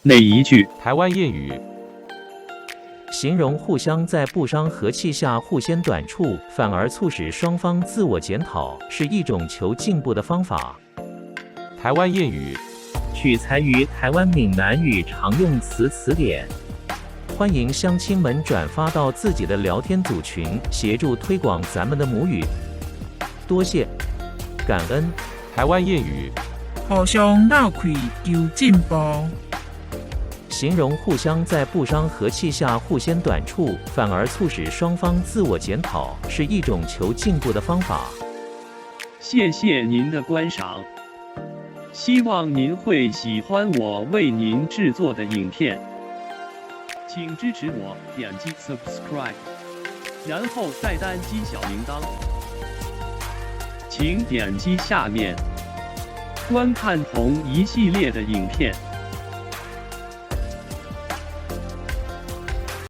哪一句？台湾谚语。形容互相在不伤和气下互先短处，反而促使双方自我检讨，是一种求进步的方法。台湾谚语。取材于台湾闽南语常用词词典。欢迎乡亲们转发到自己的聊天组群，协助推广咱们的母语。多谢，感恩。台湾谚语。互相闹开求进步。形容互相在不伤和气下互先短处，反而促使双方自我检讨，是一种求进步的方法。谢谢您的观赏，希望您会喜欢我为您制作的影片，请支持我，点击 subscribe， 然后再单击小铃铛，请点击下面观看同一系列的影片。